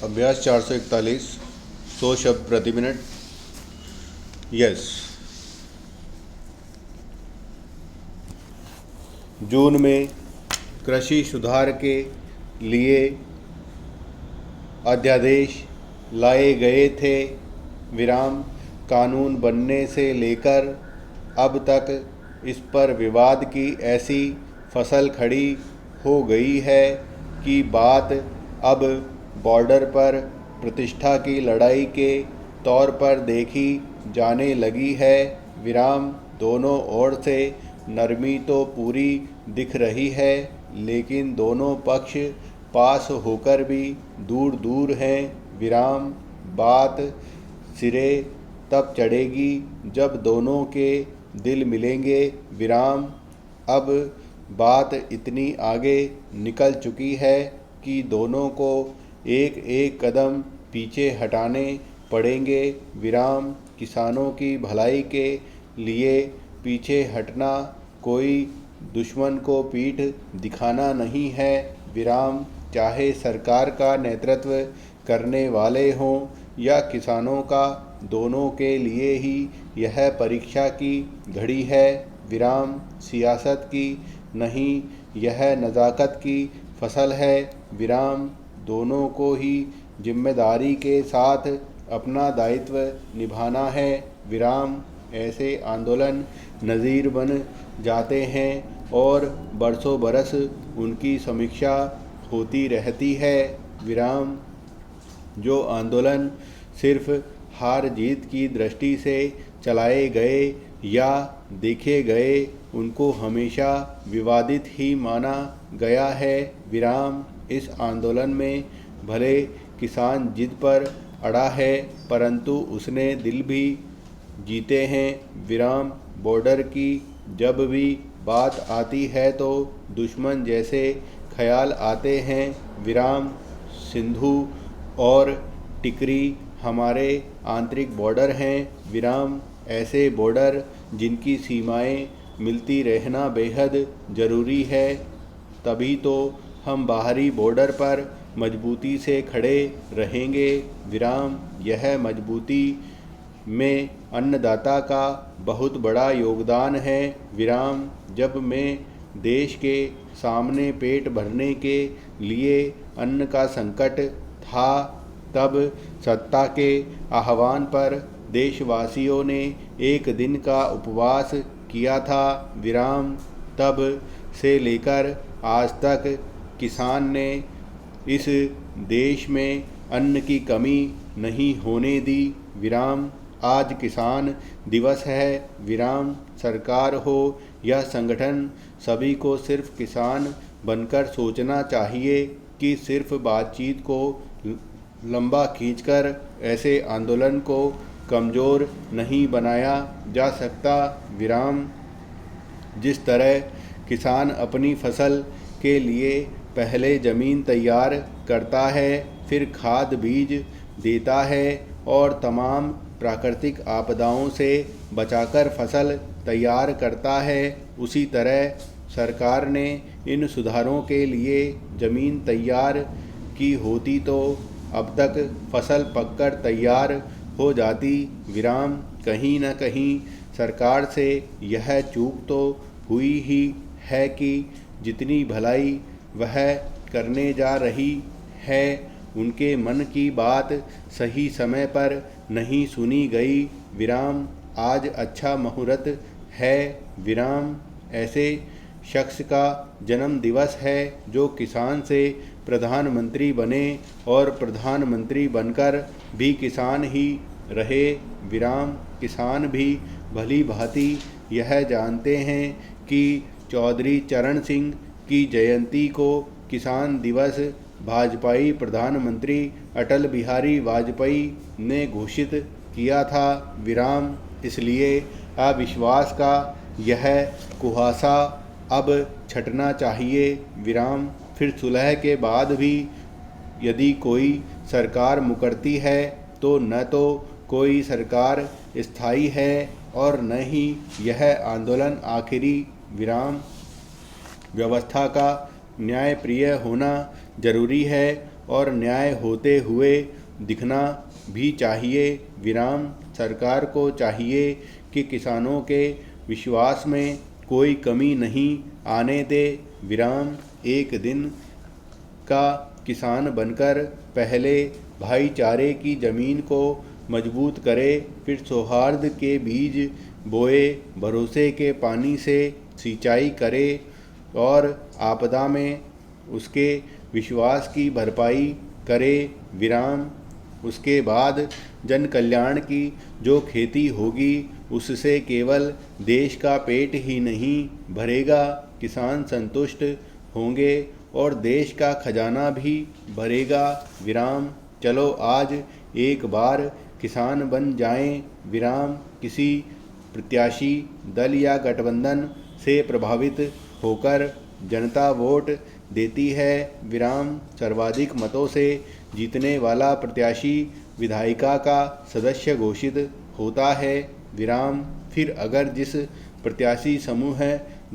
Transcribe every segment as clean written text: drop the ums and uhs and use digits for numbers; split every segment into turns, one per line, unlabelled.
अभ्यास 441 100 शब्द प्रति मिनट। यस। जून में कृषि सुधार के लिए अध्यादेश लाए गए थे। विराम कानून बनने से लेकर अब तक इस पर विवाद की ऐसी फसल खड़ी हो गई है कि बात अब बॉर्डर पर प्रतिष्ठा की लड़ाई के तौर पर देखी जाने लगी है। विराम दोनों ओर से नरमी तो पूरी दिख रही है, लेकिन दोनों पक्ष पास होकर भी दूर दूर हैं। विराम बात सिरे तब चढ़ेगी जब दोनों के दिल मिलेंगे। विराम अब बात इतनी आगे निकल चुकी है कि दोनों को एक एक कदम पीछे हटाने पड़ेंगे। विराम किसानों की भलाई के लिए पीछे हटना कोई दुश्मन को पीठ दिखाना नहीं है। विराम चाहे सरकार का नेतृत्व करने वाले हों या किसानों का, दोनों के लिए ही यह परीक्षा की घड़ी है। विराम सियासत की नहीं, यह नज़ाकत की फसल है। विराम दोनों को ही जिम्मेदारी के साथ अपना दायित्व निभाना है। विराम ऐसे आंदोलन नज़ीर बन जाते हैं और बरसों बरस उनकी समीक्षा होती रहती है। विराम जो आंदोलन सिर्फ हार जीत की दृष्टि से चलाए गए या देखे गए, उनको हमेशा विवादित ही माना गया है। विराम इस आंदोलन में भले किसान जिद पर अड़ा है, परंतु उसने दिल भी जीते हैं। विराम बॉर्डर की जब भी बात आती है तो दुश्मन जैसे ख्याल आते हैं। विराम सिंधु और टिकरी हमारे आंतरिक बॉर्डर हैं। विराम ऐसे बॉर्डर जिनकी सीमाएं मिलती रहना बेहद ज़रूरी है, तभी तो हम बाहरी बॉर्डर पर मजबूती से खड़े रहेंगे। विराम यह मजबूती में अन्नदाता का बहुत बड़ा योगदान है। विराम जब मैं देश के सामने पेट भरने के लिए अन्न का संकट था, तब सत्ता के आह्वान पर देशवासियों ने एक दिन का उपवास किया था। विराम तब से लेकर आज तक किसान ने इस देश में अन्न की कमी नहीं होने दी। विराम आज किसान दिवस है। विराम सरकार हो या संगठन, सभी को सिर्फ किसान बनकर सोचना चाहिए कि सिर्फ बातचीत को लंबा खींचकर ऐसे आंदोलन को कमज़ोर नहीं बनाया जा सकता। विराम जिस तरह किसान अपनी फसल के लिए पहले ज़मीन तैयार करता है, फिर खाद बीज देता है और तमाम प्राकृतिक आपदाओं से बचाकर फसल तैयार करता है, उसी तरह सरकार ने इन सुधारों के लिए ज़मीन तैयार की होती तो अब तक फसल पककर तैयार हो जाती। विराम कहीं न कहीं सरकार से यह चूक तो हुई ही है कि जितनी भलाई वह करने जा रही है, उनके मन की बात सही समय पर नहीं सुनी गई। विराम आज अच्छा मुहूर्त है। विराम ऐसे शख्स का जन्म दिवस है जो किसान से प्रधानमंत्री बने और प्रधानमंत्री बनकर भी किसान ही रहे। विराम किसान भी भली भांति यह जानते हैं कि चौधरी चरण सिंह की जयंती को किसान दिवस भाजपाई प्रधानमंत्री अटल बिहारी वाजपेयी ने घोषित किया था। विराम इसलिए अविश्वास का यह कुहासा अब छटना चाहिए। विराम फिर सुलह के बाद भी यदि कोई सरकार मुकरती है तो न तो कोई सरकार स्थायी है और न ही यह आंदोलन आखिरी। विराम व्यवस्था का न्यायप्रिय होना जरूरी है और न्याय होते हुए दिखना भी चाहिए। विराम सरकार को चाहिए कि किसानों के विश्वास में कोई कमी नहीं आने दे। विराम एक दिन का किसान बनकर पहले भाईचारे की ज़मीन को मजबूत करे, फिर सौहार्द के बीज बोए, भरोसे के पानी से सिंचाई करे और आपदा में उसके विश्वास की भरपाई करे। विराम उसके बाद जन कल्याण की जो खेती होगी उससे केवल देश का पेट ही नहीं भरेगा, किसान संतुष्ट होंगे और देश का खजाना भी भरेगा। विराम चलो आज एक बार किसान बन जाएं। विराम किसी प्रत्याशी दल या गठबंधन से प्रभावित होकर जनता वोट देती है। विराम सर्वाधिक मतों से जीतने वाला प्रत्याशी विधायिका का सदस्य घोषित होता है। विराम फिर अगर जिस प्रत्याशी समूह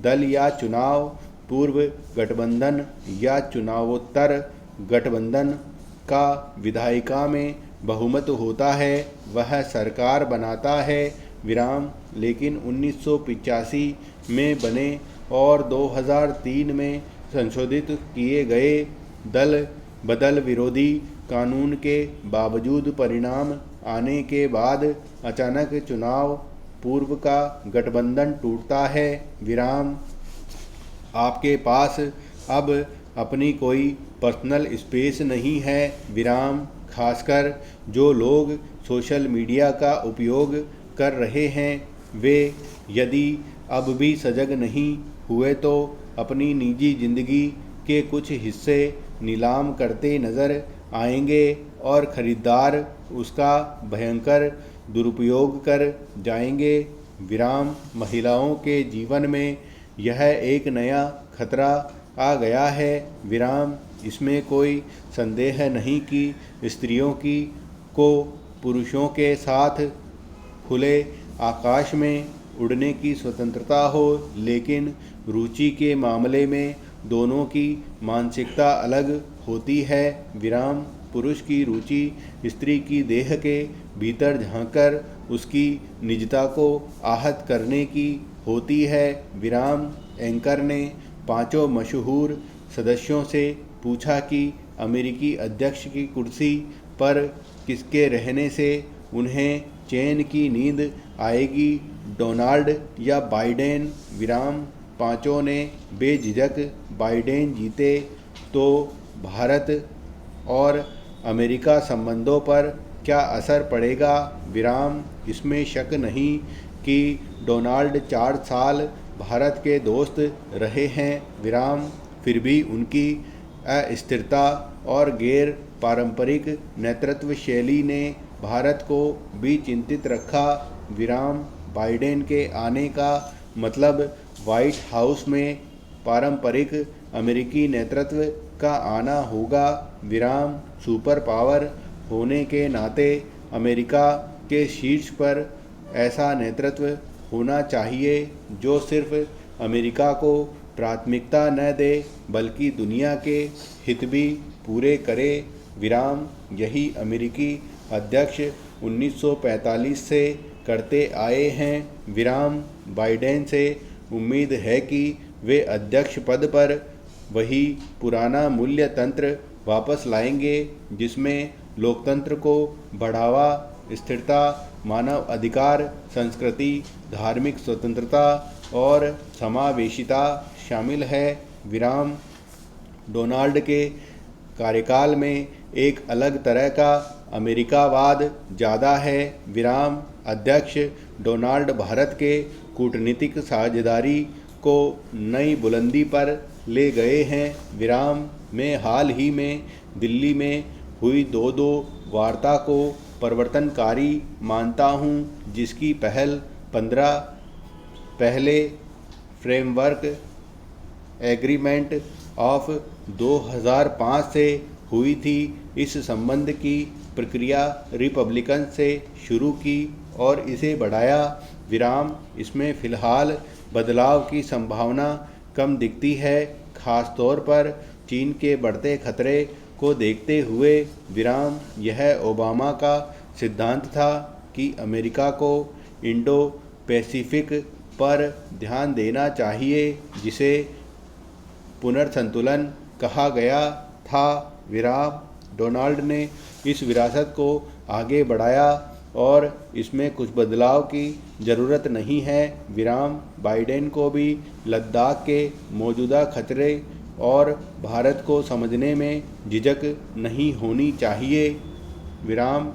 दल या चुनाव पूर्व गठबंधन या चुनावोत्तर गठबंधन का विधायिका में बहुमत होता है वह सरकार बनाता है। विराम लेकिन 1985 में बने और 2003 में संशोधित किए गए दल बदल विरोधी कानून के बावजूद परिणाम आने के बाद अचानक चुनाव पूर्व का गठबंधन टूटता है। विराम आपके पास अब अपनी कोई पर्सनल स्पेस नहीं है। विराम खासकर जो लोग सोशल मीडिया का उपयोग कर रहे हैं वे यदि अब भी सजग नहीं हुए तो अपनी निजी जिंदगी के कुछ हिस्से नीलाम करते नजर आएंगे और खरीदार उसका भयंकर दुरुपयोग कर जाएंगे। विराम महिलाओं के जीवन में यह एक नया खतरा आ गया है। विराम इसमें कोई संदेह नहीं कि स्त्रियों की को पुरुषों के साथ खुले आकाश में उड़ने की स्वतंत्रता हो, लेकिन रुचि के मामले में दोनों की मानसिकता अलग होती है। विराम पुरुष की रुचि स्त्री की देह के भीतर झांककर उसकी निजता को आहत करने की होती है। विराम एंकर ने पांचों मशहूर सदस्यों से पूछा कि अमेरिकी अध्यक्ष की कुर्सी पर किसके रहने से उन्हें चैन की नींद आएगी, डोनाल्ड या बाइडेन। विराम पांचों ने बेझिझक बाइडेन जीते तो भारत और अमेरिका संबंधों पर क्या असर पड़ेगा। विराम इसमें शक नहीं कि डोनाल्ड 4 साल भारत के दोस्त रहे हैं। विराम फिर भी उनकी अस्थिरता और गैर पारंपरिक नेतृत्व शैली ने भारत को भी चिंतित रखा। विराम बाइडेन के आने का मतलब व्हाइट हाउस में पारंपरिक अमेरिकी नेतृत्व का आना होगा। विराम सुपर पावर होने के नाते अमेरिका के शीर्ष पर ऐसा नेतृत्व होना चाहिए जो सिर्फ अमेरिका को प्राथमिकता न दे बल्कि दुनिया के हित भी पूरे करे। विराम यही अमेरिकी अध्यक्ष 1945 से करते आए हैं। विराम बाइडेन से उम्मीद है कि वे अध्यक्ष पद पर वही पुराना मूल्य तंत्र वापस लाएंगे जिसमें लोकतंत्र को बढ़ावा, स्थिरता, मानव अधिकार, संस्कृति, धार्मिक स्वतंत्रता और समावेशिता शामिल है। विराम डोनाल्ड के कार्यकाल में एक अलग तरह का अमेरिकावाद ज़्यादा है। विराम अध्यक्ष डोनाल्ड भारत के कूटनीतिक साझेदारी को नई बुलंदी पर ले गए हैं। विराम मैं हाल ही में दिल्ली में हुई दो वार्ता को परिवर्तनकारी मानता हूं, जिसकी पहल 15 पहले फ्रेमवर्क एग्रीमेंट ऑफ 2005 से हुई थी। इस संबंध की प्रक्रिया रिपब्लिकन से शुरू की और इसे बढ़ाया। विराम इसमें फ़िलहाल बदलाव की संभावना कम दिखती है, खासतौर पर चीन के बढ़ते खतरे को देखते हुए विराम यह ओबामा का सिद्धांत था कि अमेरिका को इंडो पैसिफिक पर ध्यान देना चाहिए, जिसे पुनर्संतुलन कहा गया था। विराम डोनाल्ड ने इस विरासत को आगे बढ़ाया और इसमें कुछ बदलाव की ज़रूरत नहीं है। विराम बाइडेन को भी लद्दाख के मौजूदा खतरे और भारत को समझने में झिझक नहीं होनी चाहिए। विराम